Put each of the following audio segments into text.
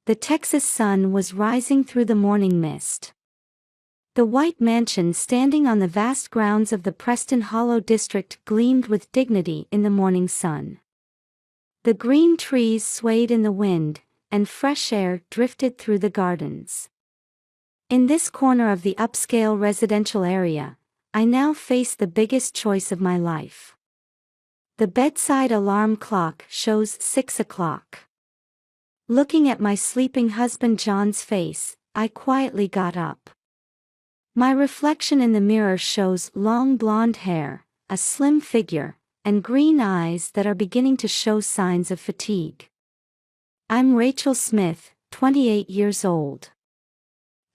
The Texas sun was rising through the morning mist. The white mansion standing on the vast grounds of the Preston Hollow district gleamed with dignity in the morning sun. The green trees swayed in the wind, and fresh air drifted through the gardens. In this corner of the upscale residential area, I now face the biggest choice of my life. The bedside alarm clock shows 6 o'clock. Looking at my sleeping husband John's face, I quietly got up. My reflection in the mirror shows long blonde hair, a slim figure, and green eyes that are beginning to show signs of fatigue. I'm Rachel Smith, 28 years old.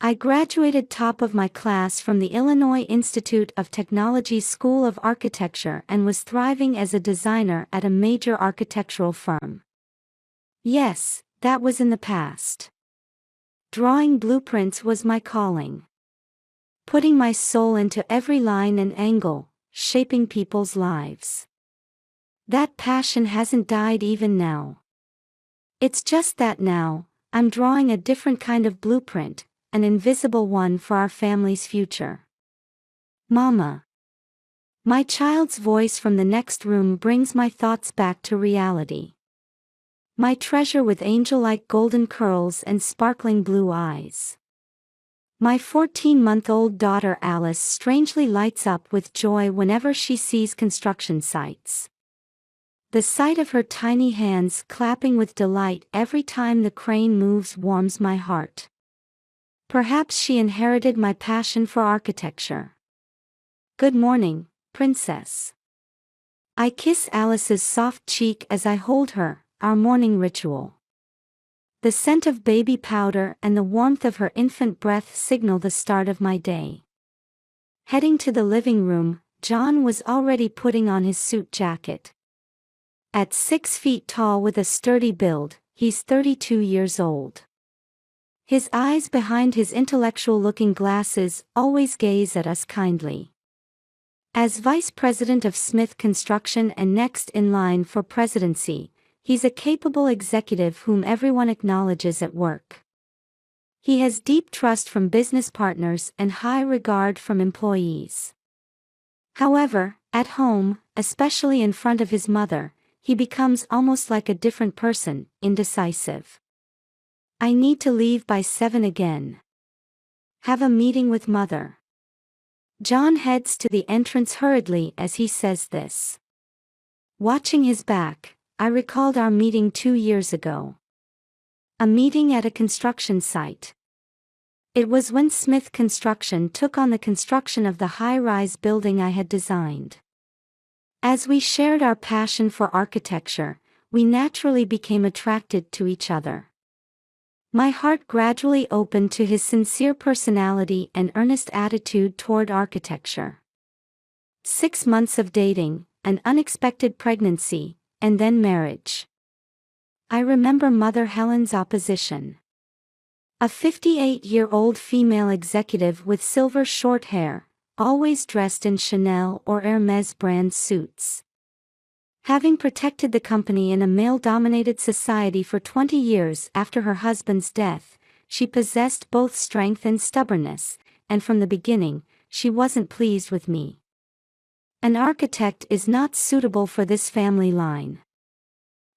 I graduated top of my class from the Illinois Institute of Technology School of Architecture and was thriving as a designer at a major architectural firm. Yes, that was in the past. Drawing blueprints was my calling. Putting my soul into every line and angle, shaping people's lives. That passion hasn't died even now. It's just that now, I'm drawing a different kind of blueprint, an invisible one for our family's future. Mama. My child's voice from the next room brings my thoughts back to reality. My treasure with angel-like golden curls and sparkling blue eyes. My 14-month-old daughter Alice strangely lights up with joy whenever she sees construction sites. The sight of her tiny hands clapping with delight every time the crane moves warms my heart. Perhaps she inherited my passion for architecture. Good morning, princess. I kiss Alice's soft cheek as I hold her, our morning ritual. The scent of baby powder and the warmth of her infant breath signal the start of my day. Heading to the living room, John was already putting on his suit jacket. At 6 feet tall with a sturdy build, he's 32 years old. His eyes behind his intellectual-looking glasses always gaze at us kindly. As vice president of Smith Construction and next in line for presidency, he's a capable executive whom everyone acknowledges at work. He has deep trust from business partners and high regard from employees. However, at home, especially in front of his mother, he becomes almost like a different person, indecisive. I need to leave by 7 again. Have a meeting with mother. John heads to the entrance hurriedly as he says this. Watching his back, I recalled our meeting 2 years ago. A meeting at a construction site. It was when Smith Construction took on the construction of the high-rise building I had designed. As we shared our passion for architecture, we naturally became attracted to each other. My heart gradually opened to his sincere personality and earnest attitude toward architecture. 6 months of dating, an unexpected pregnancy, and then marriage. I remember Mother Helen's opposition. A 58-year-old female executive with silver short hair, always dressed in Chanel or Hermès brand suits. Having protected the company in a male-dominated society for 20 years after her husband's death, she possessed both strength and stubbornness, and from the beginning, she wasn't pleased with me. An architect is not suitable for this family line.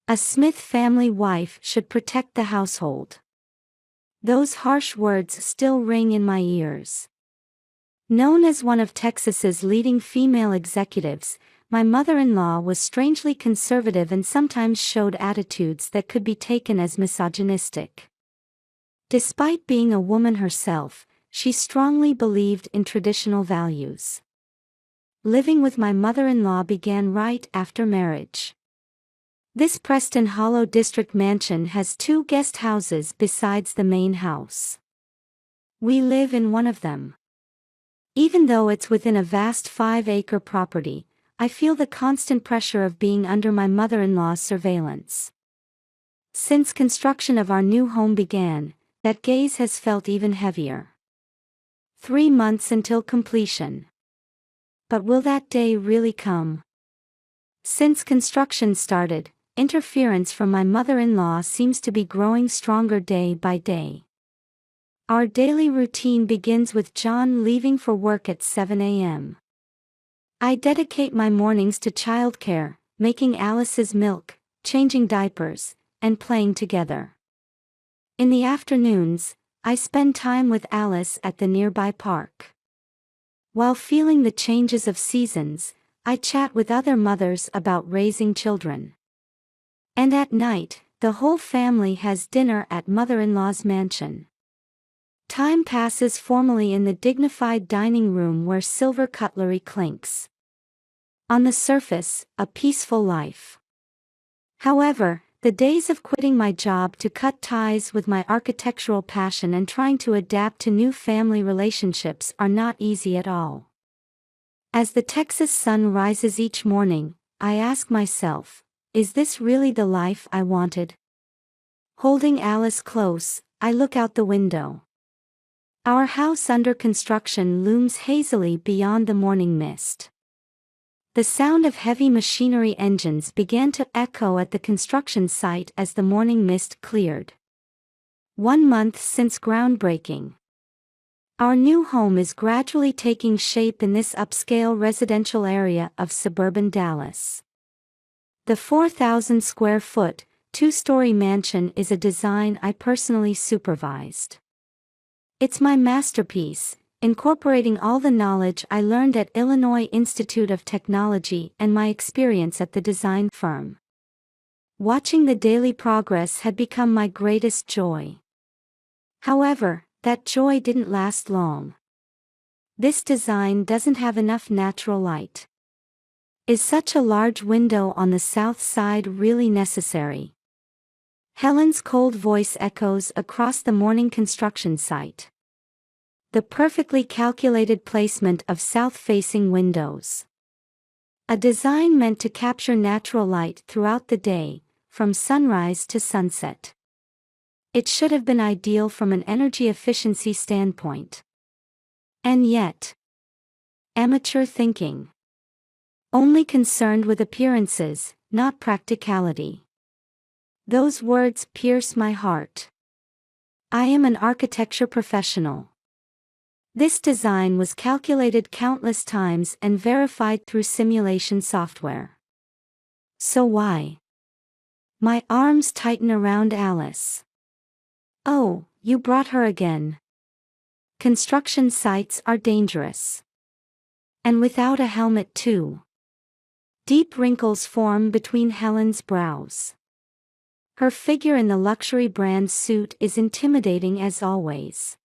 A Smith family wife should protect the household. Those harsh words still ring in my ears. Known as one of Texas's leading female executives, my mother-in-law was strangely conservative and sometimes showed attitudes that could be taken as misogynistic. Despite being a woman herself, she strongly believed in traditional values. Living with my mother-in-law began right after marriage. This Preston Hollow District mansion has 2 guest houses besides the main house. We live in one of them. Even though it's within a vast 5-acre property, I feel the constant pressure of being under my mother-in-law's surveillance. Since construction of our new home began, that gaze has felt even heavier. 3 months until completion. But will that day really come? Since construction started, interference from my mother-in-law seems to be growing stronger day by day. Our daily routine begins with John leaving for work at 7 a.m. I dedicate my mornings to childcare, making Alice's milk, changing diapers, and playing together. In the afternoons, I spend time with Alice at the nearby park. While feeling the changes of seasons, I chat with other mothers about raising children. And at night, the whole family has dinner at mother-in-law's mansion. Time passes formally in the dignified dining room where silver cutlery clinks. On the surface, a peaceful life. However, the days of quitting my job to cut ties with my architectural passion and trying to adapt to new family relationships are not easy at all. As the Texas sun rises each morning, I ask myself, is this really the life I wanted? Holding Alice close, I look out the window. Our house under construction looms hazily beyond the morning mist. The sound of heavy machinery engines began to echo at the construction site as the morning mist cleared. 1 month since groundbreaking. Our new home is gradually taking shape in this upscale residential area of suburban Dallas. The 4,000 square foot, 2-story mansion is a design I personally supervised. It's my masterpiece, incorporating all the knowledge I learned at Illinois Institute of Technology and my experience at the design firm. Watching the daily progress had become my greatest joy. However, that joy didn't last long. This design doesn't have enough natural light. Is such a large window on the south side really necessary? Helen's cold voice echoes across the morning construction site. The perfectly calculated placement of south-facing windows. A design meant to capture natural light throughout the day, from sunrise to sunset. It should have been ideal from an energy efficiency standpoint. And yet, amateur thinking. Only concerned with appearances, not practicality. Those words pierce my heart. I am an architecture professional. This design was calculated countless times and verified through simulation software. So why? My arms tighten around Alice. Oh, you brought her again. Construction sites are dangerous. And without a helmet too. Deep wrinkles form between Helen's brows. Her figure in the luxury brand suit is intimidating as always.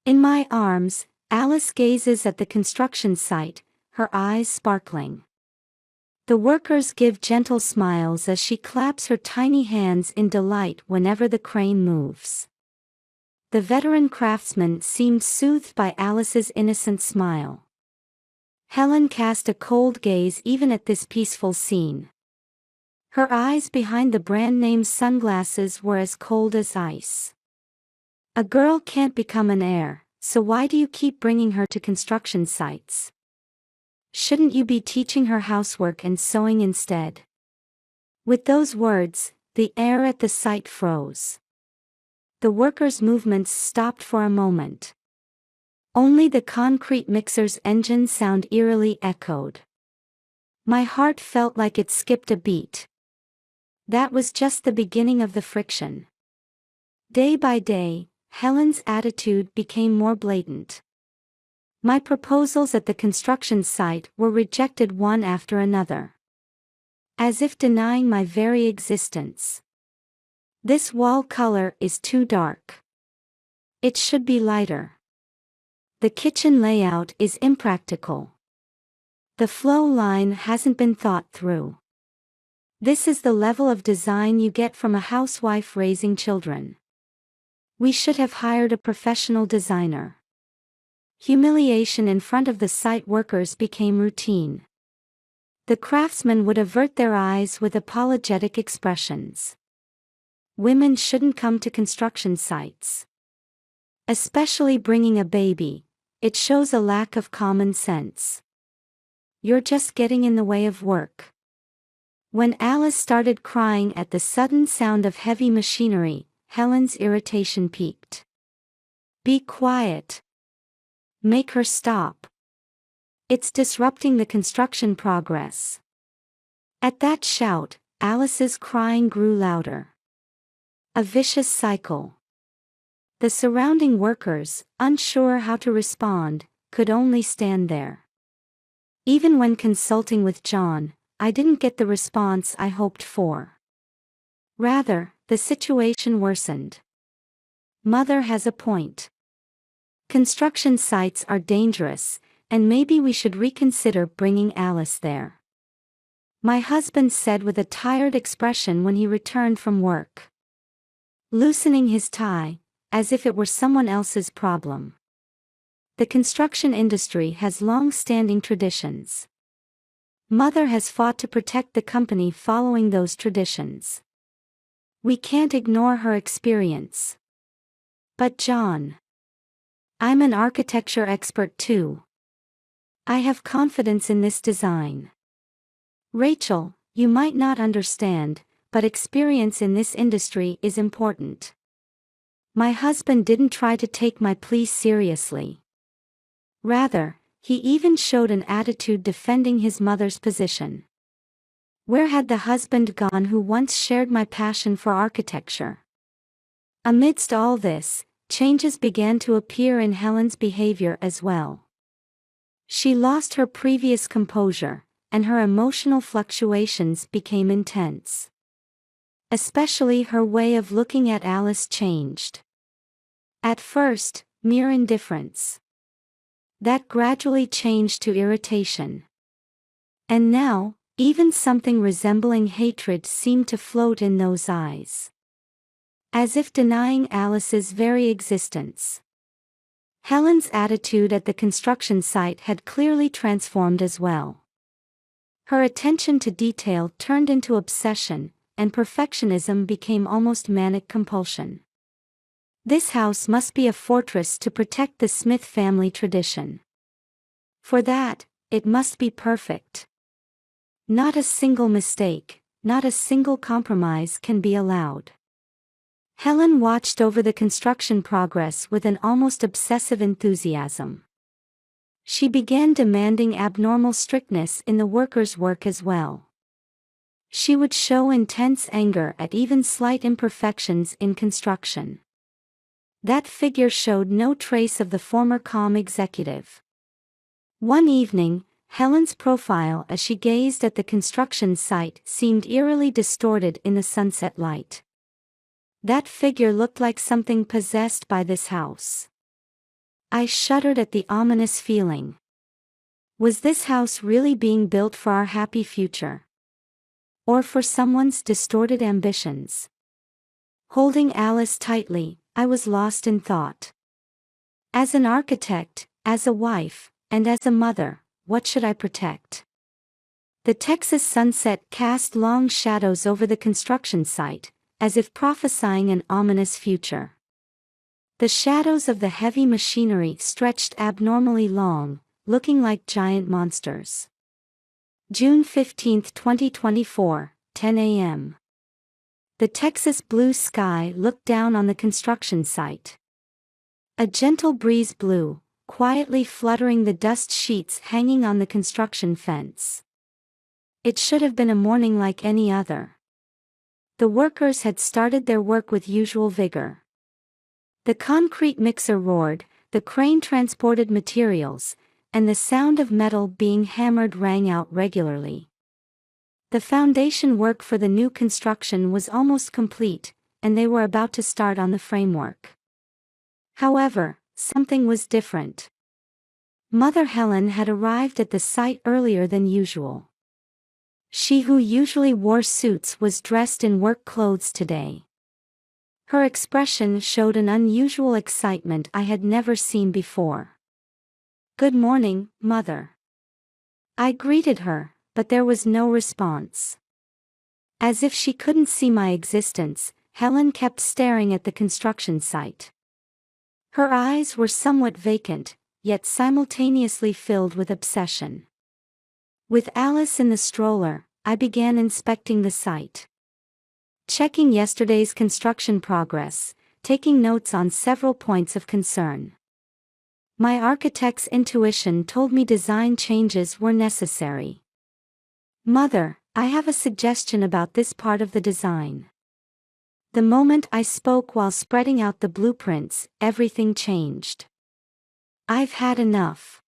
In my arms, Alice gazes at the construction site, her eyes sparkling. The workers give gentle smiles as she claps her tiny hands in delight whenever the crane moves. The veteran craftsman seemed soothed by Alice's innocent smile. Helen cast a cold gaze even at this peaceful scene. Her eyes behind the brand name sunglasses were as cold as ice. A girl can't become an heir, so why do you keep bringing her to construction sites? Shouldn't you be teaching her housework and sewing instead? With those words, the air at the site froze. The workers' movements stopped for a moment. Only the concrete mixer's engine sound eerily echoed. My heart felt like it skipped a beat. That was just the beginning of the friction. Day by day, Helen's attitude became more blatant. My proposals at the construction site were rejected one after another. As if denying my very existence. This wall color is too dark. It should be lighter. The kitchen layout is impractical. The flow line hasn't been thought through. This is the level of design you get from a housewife raising children. We should have hired a professional designer. Humiliation in front of the site workers became routine. The craftsmen would avert their eyes with apologetic expressions. Women shouldn't come to construction sites. Especially bringing a baby, it shows a lack of common sense. You're just getting in the way of work. When Alice started crying at the sudden sound of heavy machinery, Helen's irritation peaked. "Be quiet. Make her stop. It's disrupting the construction progress." At that shout, Alice's crying grew louder. A vicious cycle. The surrounding workers, unsure how to respond, could only stand there. Even when consulting with John, I didn't get the response I hoped for. Rather, the situation worsened. Mother has a point. Construction sites are dangerous, and maybe we should reconsider bringing Alice there. My husband said with a tired expression when he returned from work. Loosening his tie, as if it were someone else's problem. The construction industry has long-standing traditions. Mother has fought to protect the company following those traditions. We can't ignore her experience. But John. I'm an architecture expert too. I have confidence in this design. Rachel, you might not understand, but experience in this industry is important. My husband didn't try to take my plea seriously. Rather, he even showed an attitude defending his mother's position. Where had the husband gone who once shared my passion for architecture? Amidst all this, changes began to appear in Helen's behavior as well. She lost her previous composure, and her emotional fluctuations became intense. Especially her way of looking at Alice changed. At first, mere indifference. That gradually changed to irritation. And now, even something resembling hatred seemed to float in those eyes. As if denying Alice's very existence. Helen's attitude at the construction site had clearly transformed as well. Her attention to detail turned into obsession, and perfectionism became almost manic compulsion. This house must be a fortress to protect the Smith family tradition. For that, it must be perfect. Not a single mistake, not a single compromise can be allowed. Helen watched over the construction progress with an almost obsessive enthusiasm. She began demanding abnormal strictness in the workers' work as well. She would show intense anger at even slight imperfections in construction. That figure showed no trace of the former calm executive. One evening, Helen's profile as she gazed at the construction site seemed eerily distorted in the sunset light. That figure looked like something possessed by this house. I shuddered at the ominous feeling. Was this house really being built for our happy future? Or for someone's distorted ambitions? Holding Alice tightly, I was lost in thought. As an architect, as a wife, and as a mother, what should I protect? The Texas sunset cast long shadows over the construction site, as if prophesying an ominous future. The shadows of the heavy machinery stretched abnormally long, looking like giant monsters. June 15, 2024, 10 a.m. The Texas blue sky looked down on the construction site. A gentle breeze blew, quietly fluttering the dust sheets hanging on the construction fence. It should have been a morning like any other. The workers had started their work with usual vigor. The concrete mixer roared, the crane transported materials, and the sound of metal being hammered rang out regularly. The foundation work for the new construction was almost complete, and they were about to start on the framework. However, something was different. Mother Helen had arrived at the site earlier than usual. She who usually wore suits was dressed in work clothes today. Her expression showed an unusual excitement I had never seen before. "Good morning, Mother." I greeted her, but there was no response. As if she couldn't see my existence, Helen kept staring at the construction site. Her eyes were somewhat vacant, yet simultaneously filled with obsession. With Alice in the stroller, I began inspecting the site. Checking yesterday's construction progress, taking notes on several points of concern. My architect's intuition told me design changes were necessary. Mother, I have a suggestion about this part of the design. The moment I spoke while spreading out the blueprints, everything changed. I've had enough.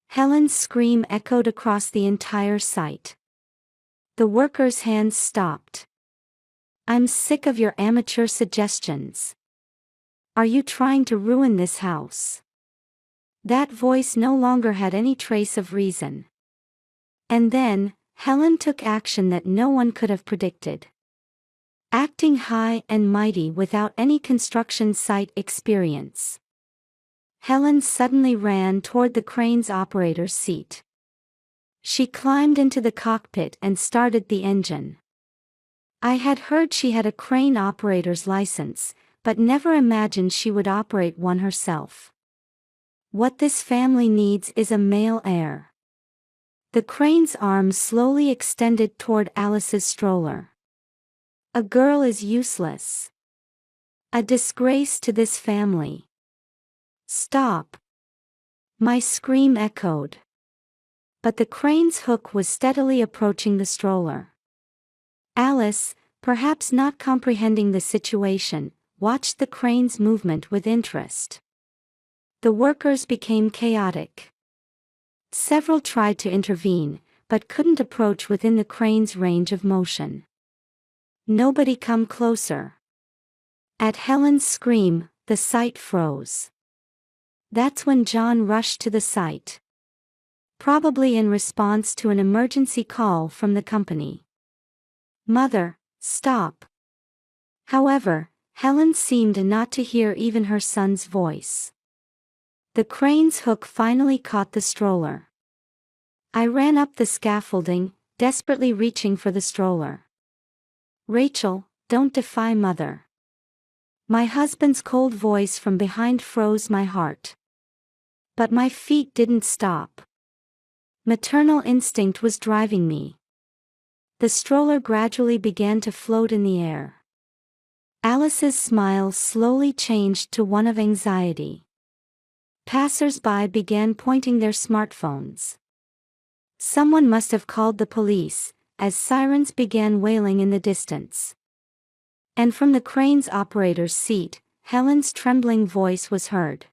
Helen's scream echoed across the entire site. The workers' hands stopped. I'm sick of your amateur suggestions. Are you trying to ruin this house? That voice no longer had any trace of reason. And then, Helen took action that no one could have predicted. Acting high and mighty without any construction site experience. Helen suddenly ran toward the crane's operator's seat. She climbed into the cockpit and started the engine. I had heard she had a crane operator's license, but never imagined she would operate one herself. What this family needs is a male heir. The crane's arms slowly extended toward Alice's stroller. A girl is useless. A disgrace to this family. Stop. My scream echoed. But the crane's hook was steadily approaching the stroller. Alice, perhaps not comprehending the situation, watched the crane's movement with interest. The workers became chaotic. Several tried to intervene, but couldn't approach within the crane's range of motion. Nobody come closer. At Helen's scream, the site froze. That's when John rushed to the site. Probably in response to an emergency call from the company. Mother, stop. However, Helen seemed not to hear even her son's voice. The crane's hook finally caught the stroller. I ran up the scaffolding, desperately reaching for the stroller. Rachel, don't defy Mother. My husband's cold voice from behind froze my heart. But my feet didn't stop. Maternal instinct was driving me. The stroller gradually began to float in the air. Alice's smile slowly changed to one of anxiety. Passers-by began pointing their smartphones. Someone must have called the police, as sirens began wailing in the distance. And from the crane's operator's seat, Helen's trembling voice was heard.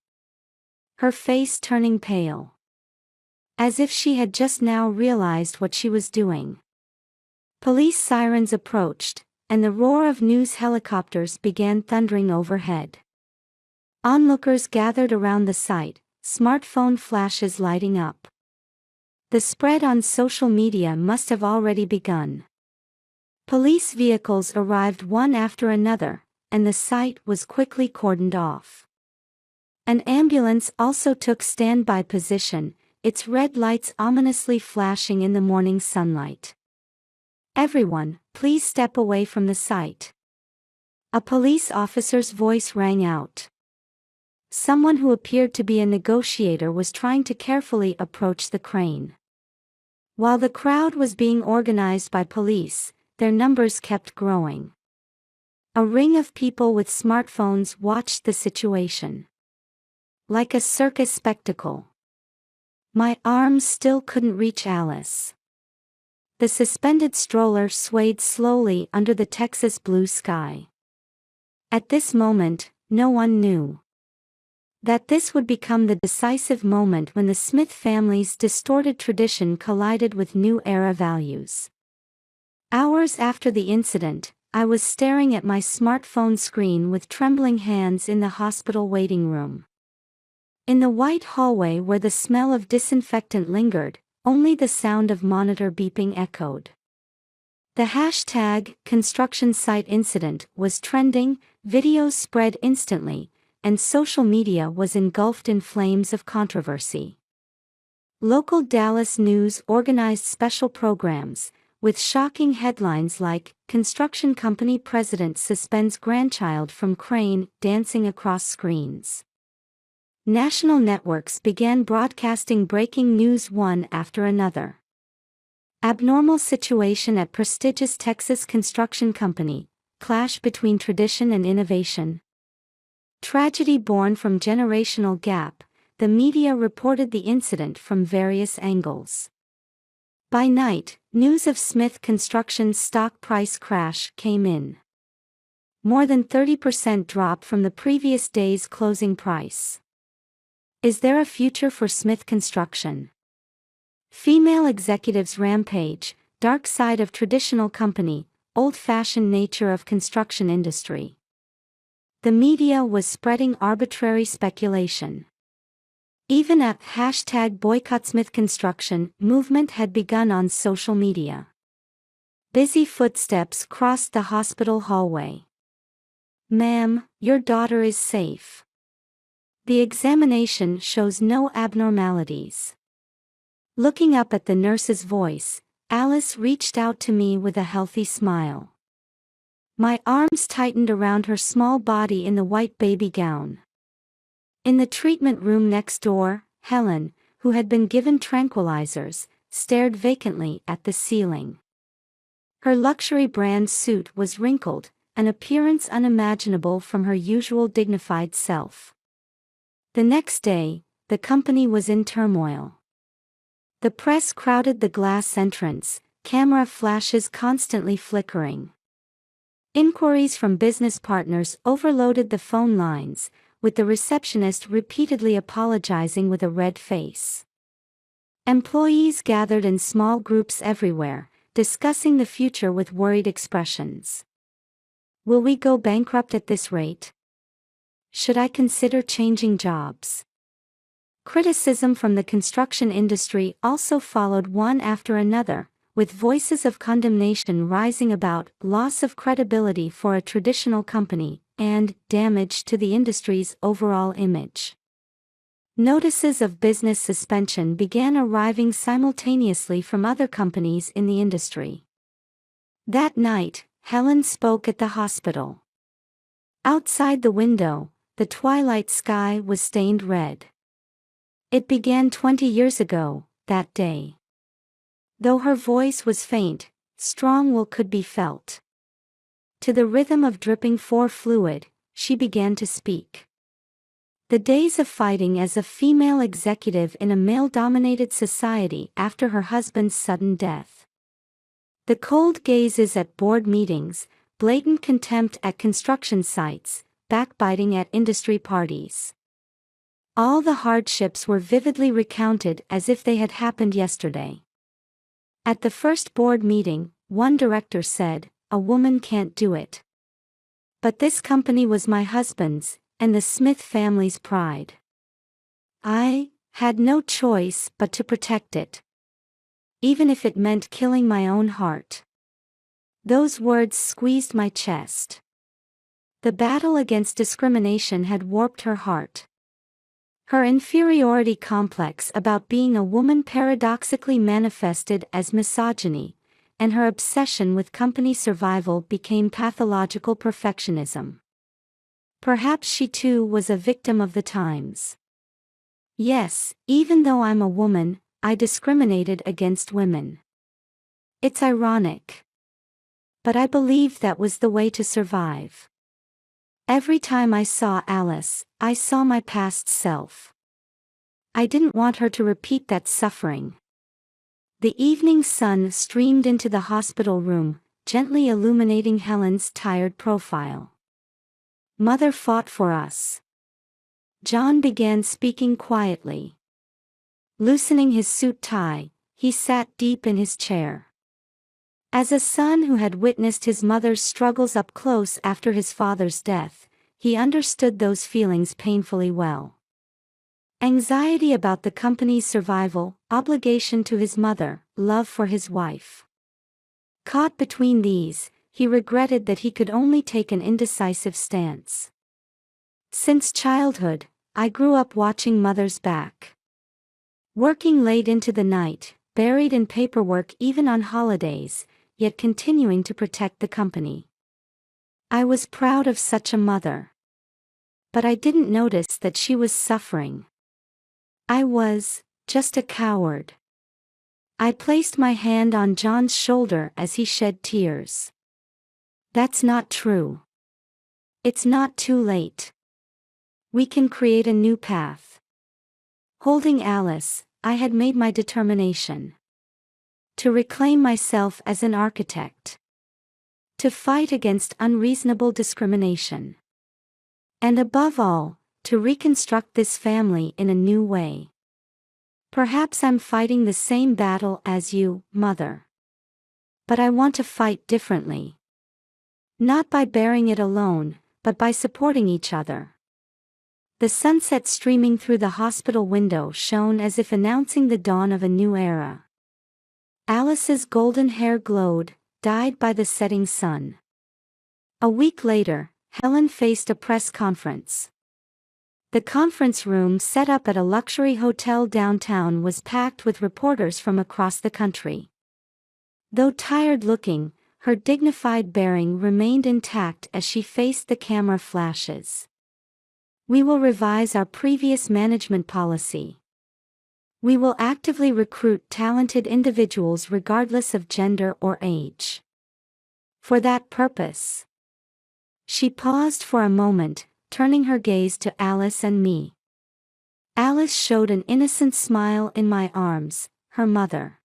Her face turning pale. As if she had just now realized what she was doing. Police sirens approached, and the roar of news helicopters began thundering overhead. Onlookers gathered around the site, smartphone flashes lighting up. The spread on social media must have already begun. Police vehicles arrived one after another, and the site was quickly cordoned off. An ambulance also took standby position, its red lights ominously flashing in the morning sunlight. Everyone, please step away from the site. A police officer's voice rang out. Someone who appeared to be a negotiator was trying to carefully approach the crane. While the crowd was being organized by police, their numbers kept growing. A ring of people with smartphones watched the situation. Like a circus spectacle. My arms still couldn't reach Alice. The suspended stroller swayed slowly under the Texas blue sky. At this moment, no one knew that this would become the decisive moment when the Smith family's distorted tradition collided with new era values. Hours after the incident, I was staring at my smartphone screen with trembling hands in the hospital waiting room. In the white hallway where the smell of disinfectant lingered, only the sound of monitor beeping echoed. The hashtag construction site incident was trending, videos spread instantly, and social media was engulfed in flames of controversy. Local Dallas news organized special programs, with shocking headlines like, "Construction Company President Suspends Grandchild from Crane Dancing Across Screens." National networks began broadcasting breaking news one after another. Abnormal situation at prestigious Texas construction company, clash between tradition and innovation. Tragedy born from generational gap, the media reported the incident from various angles. By night, news of Smith Construction's stock price crash came in. More than 30% drop from the previous day's closing price. Is there a future for Smith Construction? Female executives rampage, dark side of traditional company, old-fashioned nature of construction industry. The media was spreading arbitrary speculation. Even a #BoycottSmithConstruction movement had begun on social media. Busy footsteps crossed the hospital hallway. "Ma'am, your daughter is safe. The examination shows no abnormalities." Looking up at the nurse's voice, Alice reached out to me with a healthy smile. My arms tightened around her small body in the white baby gown. In the treatment room next door, Helen, who had been given tranquilizers, stared vacantly at the ceiling. Her luxury brand suit was wrinkled, an appearance unimaginable from her usual dignified self. The next day, the company was in turmoil. The press crowded the glass entrance, camera flashes constantly flickering. Inquiries from business partners overloaded the phone lines, with the receptionist repeatedly apologizing with a red face. Employees gathered in small groups everywhere, discussing the future with worried expressions. Will we go bankrupt at this rate? Should I consider changing jobs? Criticism from the construction industry also followed one after another, with voices of condemnation rising about loss of credibility for a traditional company and damage to the industry's overall image. Notices of business suspension began arriving simultaneously from other companies in the industry. That night, Helen spoke at the hospital. Outside the window, the twilight sky was stained red. It began 20 years ago, that day. Though her voice was faint, strong will could be felt. To the rhythm of dripping fluid, she began to speak. The days of fighting as a female executive in a male-dominated society after her husband's sudden death. The cold gazes at board meetings, blatant contempt at construction sites, backbiting at industry parties. All the hardships were vividly recounted as if they had happened yesterday. At the first board meeting, one director said, "A woman can't do it. But this company was my husband's, and the Smith family's pride. I had no choice but to protect it. Even if it meant killing my own heart." Those words squeezed my chest. The battle against discrimination had warped her heart. Her inferiority complex about being a woman paradoxically manifested as misogyny, and her obsession with company survival became pathological perfectionism. Perhaps she too was a victim of the times. "Yes, even though I'm a woman, I discriminated against women. It's ironic. But I believed that was the way to survive. Every time I saw Alice, I saw my past self. I didn't want her to repeat that suffering." The evening sun streamed into the hospital room, gently illuminating Helen's tired profile. "Mother fought for us." John began speaking quietly. Loosening his suit tie, he sat deep in his chair. As a son who had witnessed his mother's struggles up close after his father's death, he understood those feelings painfully well. Anxiety about the company's survival, obligation to his mother, love for his wife. Caught between these, he regretted that he could only take an indecisive stance. "Since childhood, I grew up watching Mother's back. Working late into the night, buried in paperwork even on holidays, yet continuing to protect the company. I was proud of such a mother. But I didn't notice that she was suffering. I was just a coward. I placed my hand on John's shoulder as he shed tears. That's not true. It's not too late. We can create a new path. Holding Alice, I had made my determination. To reclaim myself as an architect. To fight against unreasonable discrimination. And above all, to reconstruct this family in a new way. Perhaps I'm fighting the same battle as you, Mother. But I want to fight differently. Not by bearing it alone, but by supporting each other. The sunset streaming through the hospital window shone as if announcing the dawn of a new era. Alice's golden hair glowed, dyed by the setting sun. A week later, Helen faced a press conference. The conference room set up at a luxury hotel downtown was packed with reporters from across the country. Though tired-looking, her dignified bearing remained intact as she faced the camera flashes. We will revise our previous management policy. We will actively recruit talented individuals regardless of gender or age. For that purpose. She paused for a moment, turning her gaze to Alice and me. Alice showed an innocent smile in my arms, her mother.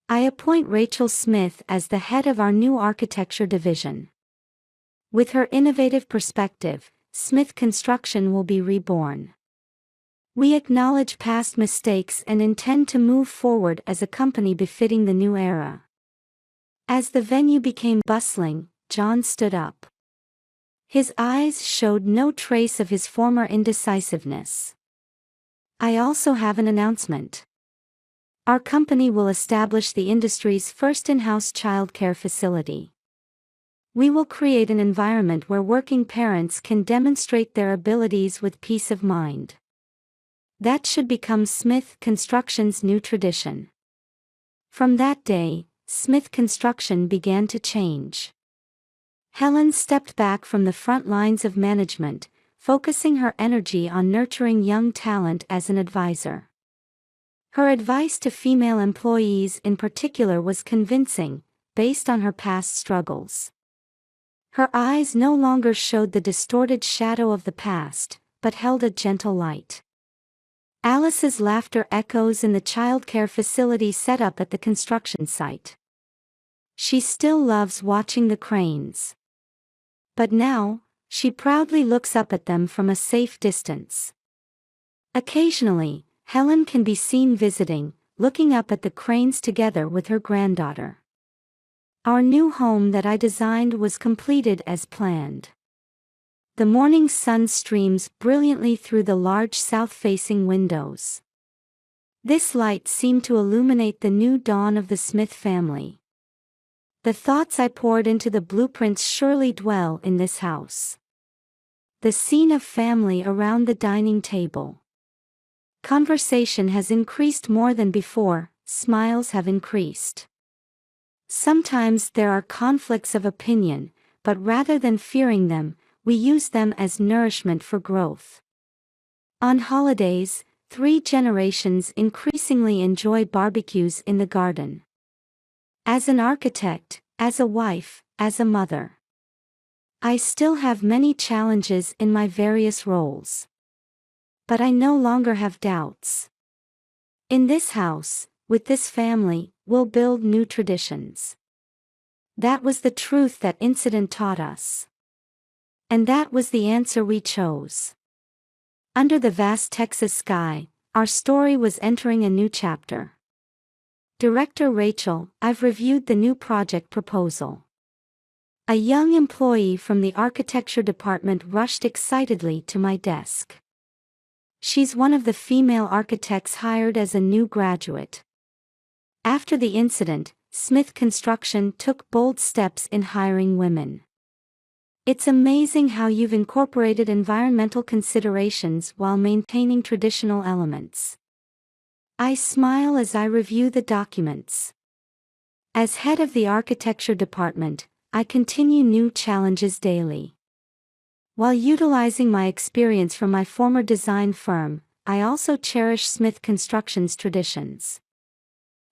I appoint Rachel Smith as the head of our new architecture division. With her innovative perspective, Smith Construction will be reborn. We acknowledge past mistakes and intend to move forward as a company befitting the new era. As the venue became bustling, John stood up. His eyes showed no trace of his former indecisiveness. I also have an announcement. Our company will establish the industry's first in-house childcare facility. We will create an environment where working parents can demonstrate their abilities with peace of mind. That should become Smith Construction's new tradition. From that day, Smith Construction began to change. Helen stepped back from the front lines of management, focusing her energy on nurturing young talent as an advisor. Her advice to female employees in particular was convincing, based on her past struggles. Her eyes no longer showed the distorted shadow of the past, but held a gentle light. Alice's laughter echoes in the childcare facility set up at the construction site. She still loves watching the cranes. But now, she proudly looks up at them from a safe distance. Occasionally, Helen can be seen visiting, looking up at the cranes together with her granddaughter. Our new home that I designed was completed as planned. The morning sun streams brilliantly through the large south-facing windows. This light seemed to illuminate the new dawn of the Smith family. The thoughts I poured into the blueprints surely dwell in this house. The scene of family around the dining table. Conversation has increased more than before, smiles have increased. Sometimes there are conflicts of opinion, but rather than fearing them, we use them as nourishment for growth. On holidays, 3 generations increasingly enjoy barbecues in the garden. As an architect, as a wife, as a mother. I still have many challenges in my various roles. But I no longer have doubts. In this house, with this family, we'll build new traditions. That was the truth that incident taught us. And that was the answer we chose. Under the vast Texas sky, our story was entering a new chapter. Director Rachel, I've reviewed the new project proposal. A young employee from the architecture department rushed excitedly to my desk. She's one of the female architects hired as a new graduate. After the incident, Smith Construction took bold steps in hiring women. It's amazing how you've incorporated environmental considerations while maintaining traditional elements. I smile as I review the documents. As head of the architecture department, I continue new challenges daily. While utilizing my experience from my former design firm, I also cherish Smith Construction's traditions.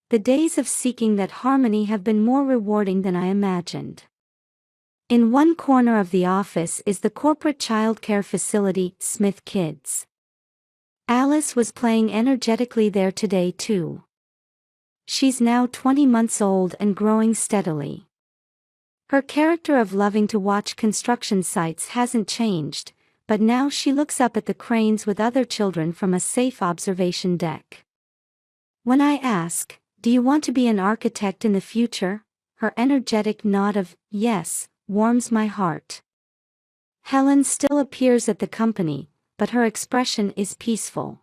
The days of seeking that harmony have been more rewarding than I imagined. In one corner of the office is the corporate childcare facility, Smith Kids. Alice was playing energetically there today too. She's now 20 months old and growing steadily. Her character of loving to watch construction sites hasn't changed, but now she looks up at the cranes with other children from a safe observation deck. When I ask, "Do you want to be an architect in the future?" her energetic nod of yes warms my heart. Helen still appears at the company, but her expression is peaceful.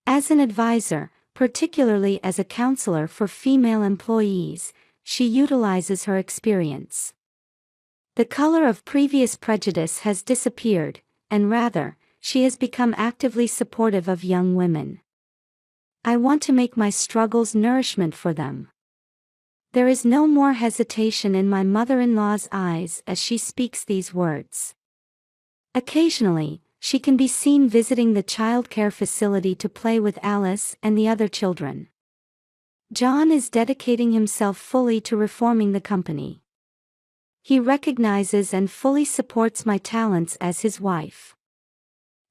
As an advisor, particularly as a counselor for female employees, she utilizes her experience. The color of previous prejudice has disappeared, and rather, she has become actively supportive of young women. I want to make my struggles nourishment for them. There is no more hesitation in my mother-in-law's eyes as she speaks these words. Occasionally, she can be seen visiting the childcare facility to play with Alice and the other children. John is dedicating himself fully to reforming the company. He recognizes and fully supports my talents as his wife.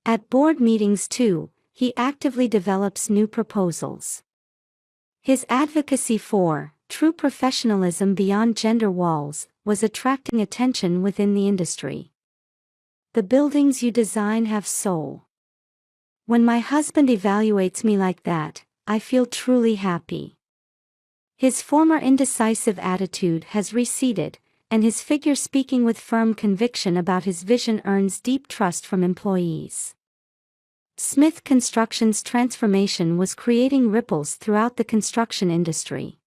At board meetings too, he actively develops new proposals. His advocacy for true professionalism beyond gender walls was attracting attention within the industry. The buildings you design have soul. When my husband evaluates me like that, I feel truly happy. His former indecisive attitude has receded, and his figure speaking with firm conviction about his vision earns deep trust from employees. Smith Construction's transformation was creating ripples throughout the construction industry.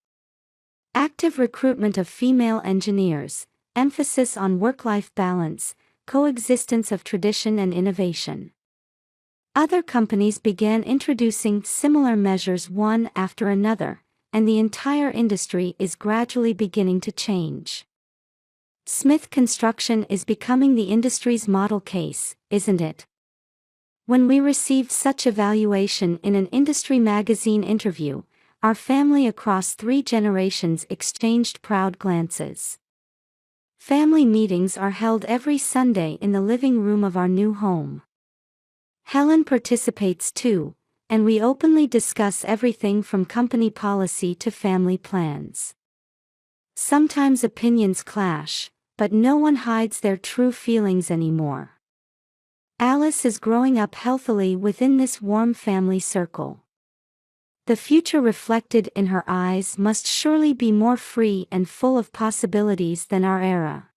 Active recruitment of female engineers, emphasis on work-life balance, coexistence of tradition and innovation. Other companies began introducing similar measures one after another, and the entire industry is gradually beginning to change. Smith Construction is becoming the industry's model case, isn't it? When we received such evaluation in an industry magazine interview, our family across 3 generations exchanged proud glances. Family meetings are held every Sunday in the living room of our new home. Helen participates too, and we openly discuss everything from company policy to family plans. Sometimes opinions clash, but no one hides their true feelings anymore. Alice is growing up healthily within this warm family circle. The future reflected in her eyes must surely be more free and full of possibilities than our era.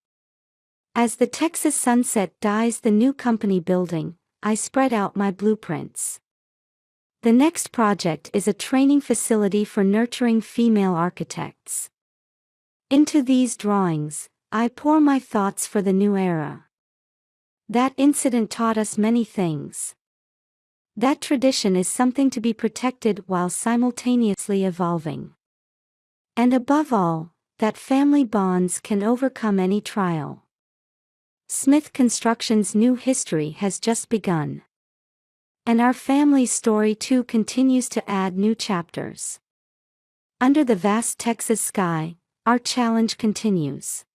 As the Texas sunset dyes the new company building, I spread out my blueprints. The next project is a training facility for nurturing female architects. Into these drawings, I pour my thoughts for the new era. That incident taught us many things. That tradition is something to be protected while simultaneously evolving. And above all, that family bonds can overcome any trial. Smith Construction's new history has just begun. And our family's story too continues to add new chapters. Under the vast Texas sky, our challenge continues.